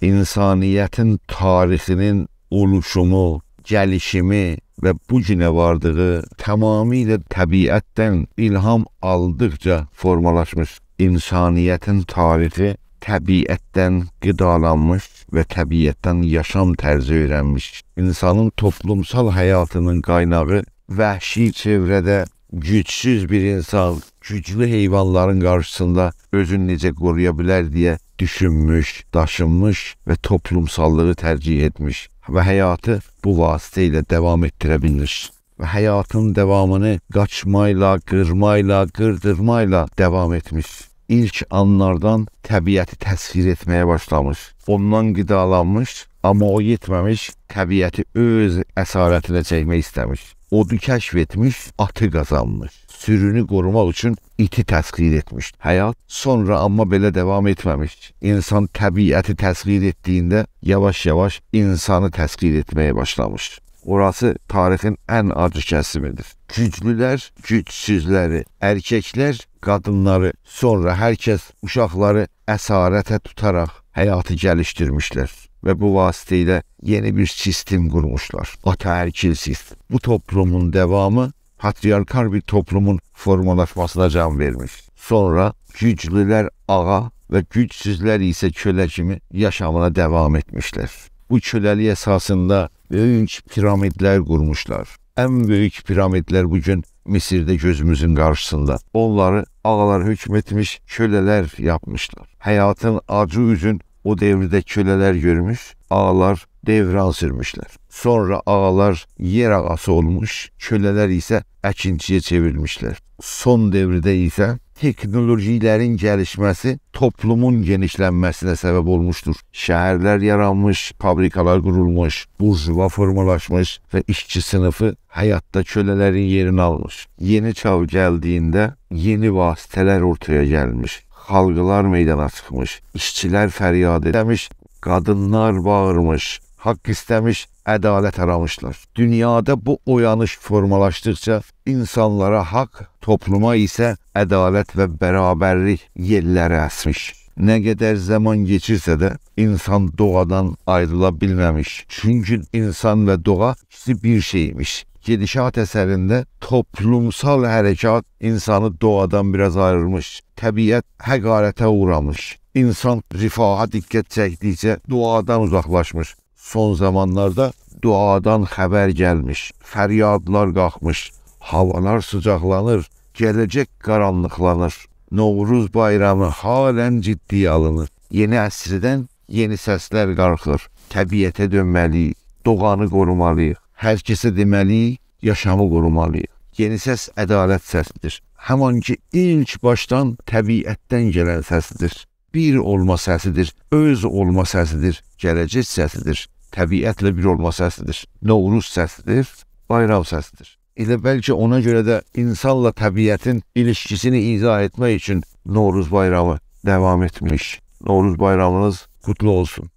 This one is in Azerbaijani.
İnsaniyyətin tarixinin oluşumu, gəlişimi və bu günə vardığı tamamilə təbiətdən ilham aldıqca formalaşmış insaniyyətin tarixi təbiətdən qidalanmış və təbiətdən yaşam tərzi öyrənmiş. İnsanın toplumsal həyatının qaynağı vəhşi çevrədə gücsüz bir insan güclü heyvanların qarşısında özünü necə qoruya bilər deyə düşünmüş, daşınmış və toplumsallığı tərcih etmiş və həyatı bu vasitə ilə davam etdirə bilmiş. Və həyatın davamını qaçmayla, qırmayla, qırdırmayla davam etmiş. İlk anlardan təbiəti təsvir etməyə başlamış. Ondan qidalanmış, amma o yetməmiş, təbiəti öz əsarətinə çəkmək istəmiş. Odu kəşf etmiş, atı qazanmış. Sürünü qorumaq üçün iti təsvir etmiş. Həyat sonra amma belə davam etməmiş. İnsan təbiəti təsvir etdiyində yavaş-yavaş insanı təsvir etməyə başlamış. Orası tarixin ən acı kəsimidir. Güclülər gücsüzləri, erkəklər qadınları, sonra hər kəs uşaqları əsarətə tutaraq həyatı gəlişdirmişlər. Və bu vasitə ilə yeni bir sistem qurmuşlar. Ataerkil sistem. Bu toplumun davamı patriarkal bir toplumun formalaşmasına can vermiş. Sonra güclülər ağa və gücsüzlər isə kölə kimi yaşamına davam etmişlər. Bu köləlik əsasında böyük piramidlər qurmuşlar. Ən böyük piramidlər bugün Misirdə gözümüzün qarşısında. Onları ağalar hökm etmiş, kölələr yapmışlar. Həyatın acı üzün o devirdə kölələr görmüş, ağalar devran sürmüşlər. Sonra ağalar yer ağası olmuş, kölələr isə əkinçiyə çevrilmişlər. Son devirdə isə teknolojilərin gəlişməsi toplumun genişlənməsinə səbəb olmuşdur. Şəhərlər yaranmış, fabrikalar qurulmuş, burjuva formalaşmış və işçi sınıfı həyatda kölələrin yerini almış. Yeni çağ gəldiyində yeni vasitələr ortaya gəlmiş. Xalqlar meydana çıxmış, işçilər fəryad etmiş, qadınlar bağırmış, haqq istəmiş, ədalət aramışlar. Dünyada bu oyanış formalaşdıqca insanlara haqq, topluma isə ədalət və bərabərlik yelləri əsmiş. Nə qədər zaman geçirsə də insan doğadan ayrıla bilməmiş. Çünki insan və doğa ikisi bir şeymiş. Gedişat əsərində toplumsal hərəkat insanı doğadan biraz ayrılmış. Təbiət həqarətə uğramış. İnsan rifaha diqqət çəkdikcə doğadan uzaqlaşmış. Son zamanlarda doğadan xəbər gəlmiş. Fəryadlar qalxmış. Havalar sıcaqlanır. Gələcək qaranlıqlanır. Novruz bayramı halən ciddiyə alınır. Yeni əsrdən yeni səslər qalxır. Təbiətə dönməliyik. Doğanı qorumalıyıq. Hər kəsə deməliyik, yaşamı qorumalıyıq. Yeni səs ədalət səsidir. Həman ki, ilk başdan təbiətdən gələn səsidir. Bir olma səsidir, öz olma səsidir, gələcək səsidir, təbiətlə bir olma səsidir, Novruz səsidir, bayram səsidir. Elə bəlkə ona görə də insanla təbiətin ilişkisini izah etmək üçün Novruz bayramı davam etmiş. Novruz bayramınız qutlu olsun.